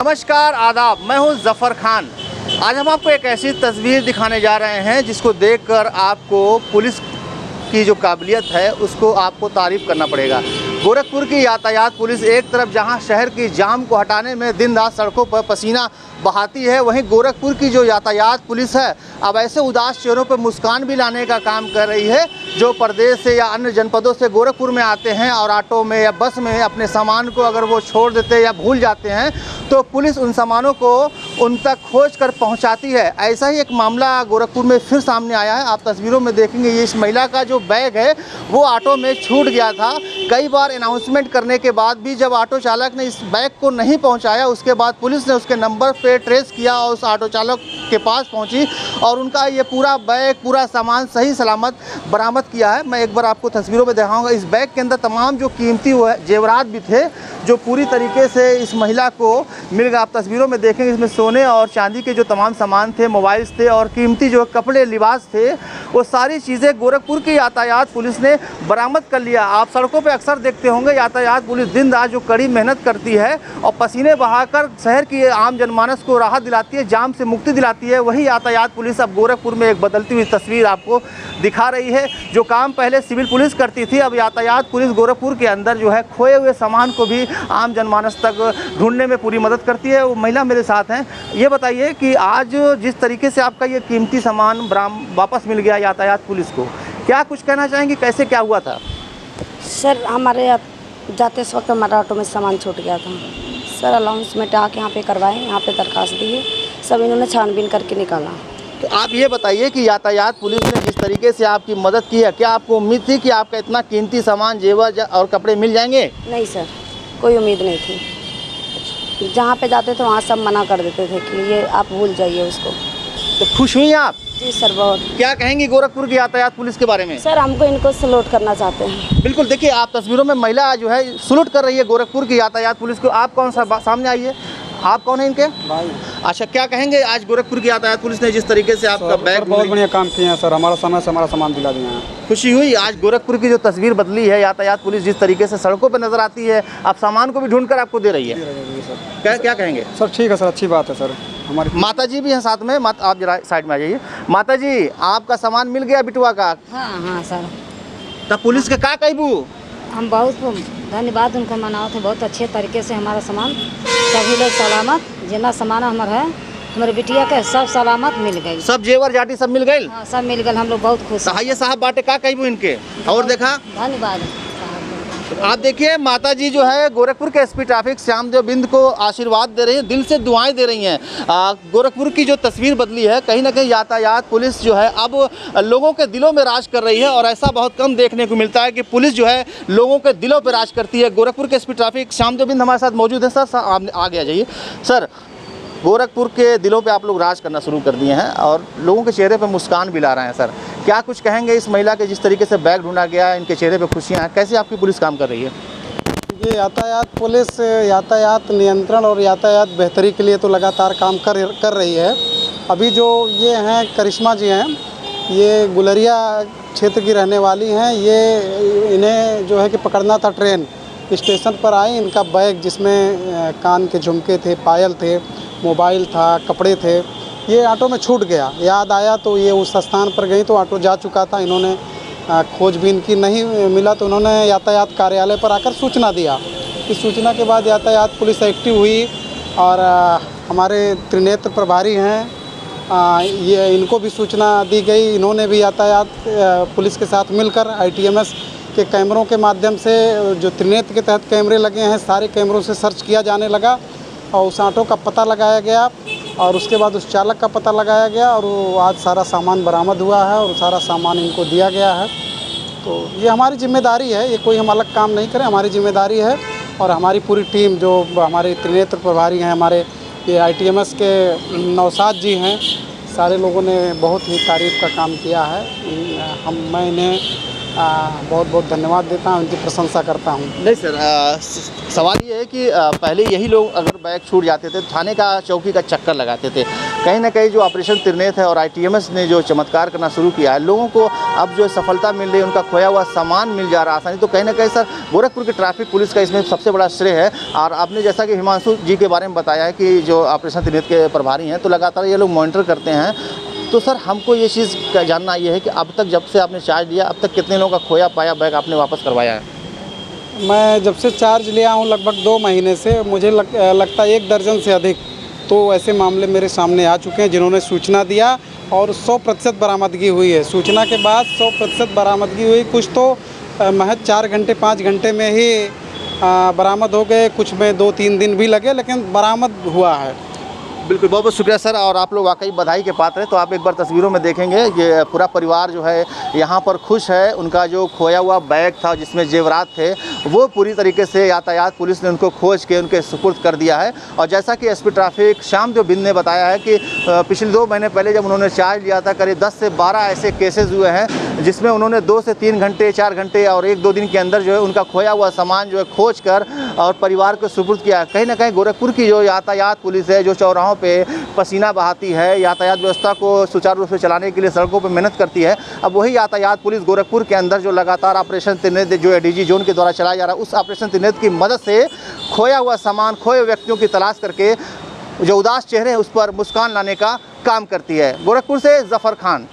नमस्कार आदाब, मैं हूं जफ़र खान। आज हम आपको एक ऐसी तस्वीर दिखाने जा रहे हैं जिसको देखकर आपको पुलिस की जो काबिलियत है उसको आपको तारीफ़ करना पड़ेगा। गोरखपुर की यातायात पुलिस एक तरफ जहां शहर की जाम को हटाने में दिन रात सड़कों पर पसीना बहाती है, वहीं गोरखपुर की जो यातायात पुलिस है अब ऐसे उदास चेहरों पर मुस्कान भी लाने का काम कर रही है जो प्रदेश से या अन्य जनपदों से गोरखपुर में आते हैं और ऑटो में या बस में अपने सामान को अगर वो छोड़ देते हैं या भूल जाते हैं तो पुलिस उन सामानों को उन तक खोज कर पहुंचाती है। ऐसा ही एक मामला गोरखपुर में फिर सामने आया है। आप तस्वीरों में देखेंगे ये इस महिला का जो बैग है वो ऑटो में छूट गया था। कई बार अनाउंसमेंट करने के बाद भी जब ऑटो चालक ने इस बैग को नहीं पहुंचाया, उसके बाद पुलिस ने उसके नंबर पे ट्रेस किया और उस ऑटो चालक के पास पहुंची और उनका ये पूरा बैग, पूरा सामान सही सलामत बरामद किया है। मैं एक बार आपको तस्वीरों में दिखाऊंगा। इस बैग के अंदर तमाम जो कीमती जेवरात भी थे जो पूरी तरीके से इस महिला को मिल गया। आप तस्वीरों में देखेंगे इसमें सोने और चांदी के जो तमाम सामान थे, मोबाइल्स थे और कीमती जो कपड़े लिबास थे, वो सारी चीज़ें गोरखपुर की यातायात पुलिस ने बरामद कर लिया। आप सड़कों पे अक्सर देखते होंगे यातायात पुलिस दिन रात जो कड़ी मेहनत करती है और पसीने बहाकर शहर की आम जनमानस को राहत दिलाती है, जाम से मुक्ति दिलाती है, वही यातायात पुलिस अब गोरखपुर में एक बदलती हुई तस्वीर आपको दिखा रही है। जो काम पहले सिविल पुलिस करती थी, अब यातायात पुलिस गोरखपुर के अंदर जो है खोए हुए सामान को भी आम जनमानस तक ढूंढने में पूरी मदद करती है। वो महिला मेरे साथ हैं। ये बताइए कि आज जिस तरीके से आपका ये कीमती सामान वापस मिल गया यातायात पुलिस को, क्या कुछ कहना चाहेंगे, कैसे क्या हुआ था? सर हमारे जाते वक्त हमारा ऑटो में सामान छूट गया था सर। अनाउंसमेंट आके यहाँ पे करवाएं, यहाँ पे दरखास्त दी है, सब इन्होंने छानबीन करके निकाला। तो आप ये बताइए कि यातायात पुलिस ने जिस तरीके से आपकी मदद की है, क्या आपको उम्मीद थी कि आपका इतना कीमती सामान, जेवर और कपड़े मिल जाएंगे? नहीं सर, कोई उम्मीद नहीं थी। जहाँ पे जाते थे वहाँ सब मना कर देते थे कि ये आप भूल जाइए उसको। तो खुश हुई आप? जी सर, बहुत। क्या कहेंगी गोरखपुर की यातायात पुलिस के बारे में? सर हमको इनको सलूट करना चाहते हैं। बिल्कुल, देखिए आप तस्वीरों में महिला जो है सलूट कर रही है गोरखपुर की यातायात पुलिस को। आप कौन सा सामने आइए, आप कौन है इनके भाई? अच्छा, क्या कहेंगे आज गोरखपुर की यातायात पुलिस ने जिस तरीके से आपका बैग बहुत बढ़िया काम किए हैं सर, हमारा समय से हमारा सामान दिला दिया है। खुशी हुई आज गोरखपुर की जो तस्वीर बदली है, यातायात पुलिस जिस तरीके से सड़कों पर नजर आती है, आप सामान को भी ढूंढकर आपको दे रही है। क्या कहेंगे सर? ठीक है सर, अच्छी बात है सर। हमारी माता जी भी हैं साथ में, आप जरा साइड में आ जाइए। माता जी, आपका सामान मिल गया बिटुआ का? हाँ सर। तब पुलिस के का कहबू? हम बहुत धन्यवाद उनको मनाओ थे, बहुत अच्छे तरीके से हमारा सामान सभी लोग सलामत, जितना सामान हमारा है हमारे बिटिया के सब सलामत मिल गई। सब जेवर जाटी सब मिल गई? हाँ सब मिल गए, हम लोग बहुत खुश हैं। ये साहब बाटे का कहबू इनके? और देखा, धन्यवाद। आप देखिए माता जी जो है गोरखपुर के एसपी ट्रैफिक श्यामदेव बिंद को आशीर्वाद दे रही हैं, दिल से दुआएं दे रही हैं। गोरखपुर की जो तस्वीर बदली है, कहीं ना कहीं यातायात पुलिस जो है अब लोगों के दिलों में राज कर रही है और ऐसा बहुत कम देखने को मिलता है कि पुलिस जो है लोगों के दिलों पर राज करती है। गोरखपुर के एसपी ट्रैफिक श्यामदेव बिंद हमारे साथ मौजूद है। सर आप आगे आ जाइए। सर, गोरखपुर के दिलों पे आप लोग राज करना शुरू कर दिए हैं और लोगों के चेहरे पे मुस्कान भी ला रहे हैं। सर क्या कुछ कहेंगे इस महिला के जिस तरीके से बैग ढूंढा गया, इनके चेहरे पे खुशियां हैं, कैसे आपकी पुलिस काम कर रही है? ये यातायात पुलिस यातायात नियंत्रण और यातायात बेहतरी के लिए तो लगातार काम कर रही है। अभी जो ये हैं करिश्मा जी हैं, ये गुलरिया क्षेत्र की रहने वाली हैं। ये इन्हें जो है कि पकड़ना था ट्रेन, स्टेशन पर आई, इनका बैग जिसमें कान के झुमके थे, पायल थे, मोबाइल था, कपड़े थे, ये ऑटो में छूट गया। याद आया तो ये उस स्थान पर गई तो ऑटो जा चुका था। इन्होंने खोजबीन की, नहीं मिला तो उन्होंने यातायात कार्यालय पर आकर सूचना दिया। इस सूचना के बाद यातायात पुलिस एक्टिव हुई और हमारे त्रिनेत्र प्रभारी हैं, ये इनको भी सूचना दी गई। इन्होंने भी यातायात पुलिस के साथ मिलकर ITMS के कैमरों के माध्यम से, जो त्रिनेत्र के तहत कैमरे लगे हैं, सारे कैमरों से सर्च किया जाने लगा और उस ऑटो का पता लगाया गया और उसके बाद उस चालक का पता लगाया गया और वो आज सारा सामान बरामद हुआ है और सारा सामान इनको दिया गया है। तो ये हमारी जिम्मेदारी है, ये कोई हम अलग काम नहीं करें, हमारी जिम्मेदारी है। और हमारी पूरी टीम, जो हमारे त्रिनेत्र प्रभारी हैं, हमारे ये ITMS के नौशाद जी हैं, सारे लोगों ने बहुत ही तारीफ़ का काम किया है। मैं इन्हें बहुत बहुत धन्यवाद देता हूँ, उनकी प्रशंसा करता हूँ। नहीं सर, सवाल ये है कि पहले यही लोग अगर बैग छूट जाते थे थाने का चौकी का चक्कर लगाते थे। कहीं ना कहीं जो ऑपरेशन त्रिनेत्र है और ITMS ने जो चमत्कार करना शुरू किया है, लोगों को अब जो सफलता मिल रही है, उनका खोया हुआ सामान मिल जा रहा है आसानी। तो कहीं ना कहीं सर गोरखपुर की ट्रैफिक पुलिस का इसमें सबसे बड़ा श्रेय है। और आपने जैसा कि हिमांशु जी के बारे में बताया है कि जो ऑपरेशन त्रिनेत्र के प्रभारी हैं, तो लगातार ये लोग मॉनिटर करते हैं। तो सर हमको ये चीज़ का जानना ये है कि अब तक जब से आपने चार्ज लिया, अब तक कितने लोगों का खोया पाया बैग आपने वापस करवाया है? मैं जब से चार्ज लिया हूँ लगभग 2 महीने से, मुझे लगता है 1 दर्जन से अधिक तो ऐसे मामले मेरे सामने आ चुके हैं जिन्होंने सूचना दिया और 100% बरामदगी हुई है। सूचना के बाद 100% बरामदगी हुई। कुछ तो महज 4 घंटे 5 घंटे में ही बरामद हो गए, कुछ में 2-3 दिन भी लगे, लेकिन बरामद हुआ है। बिल्कुल, बहुत बहुत शुक्रिया सर। और आप लोग वाकई बधाई के पात्र हैं। तो आप एक बार तस्वीरों में देखेंगे ये पूरा परिवार जो है यहाँ पर खुश है। उनका जो खोया हुआ बैग था जिसमें जेवरात थे, वो पूरी तरीके से यातायात पुलिस ने उनको खोज के उनके सुपुर्द कर दिया है। और जैसा कि SP ट्रैफिक श्यामदेव बिंद ने बताया है कि पिछले 2 महीने पहले जब उन्होंने चार्ज लिया था, करीब 10 से 12 ऐसे केसेस हुए हैं जिसमें उन्होंने 2 से 3 घंटे 4 घंटे और 1-2 दिन के अंदर जो है उनका खोया हुआ सामान जो है खोज कर और परिवार को सुपुर्द किया। कहीं ना कहीं गोरखपुर की जो यातायात पुलिस है, जो चौराहों पे पसीना बहाती है, यातायात व्यवस्था को सुचारू रूप से चलाने के लिए सड़कों पर मेहनत करती है, अब वही यातायात पुलिस गोरखपुर के अंदर जो लगातार ऑपरेशन त्रिनेत्र जो है DG जोन के द्वारा चलाया जा रहा है, उस ऑपरेशन त्रिनेत्र की मदद से खोया हुआ सामान, खोए व्यक्तियों की तलाश करके जो उदास चेहरे हैं उस पर मुस्कान लाने का काम करती है। गोरखपुर से जफर खान।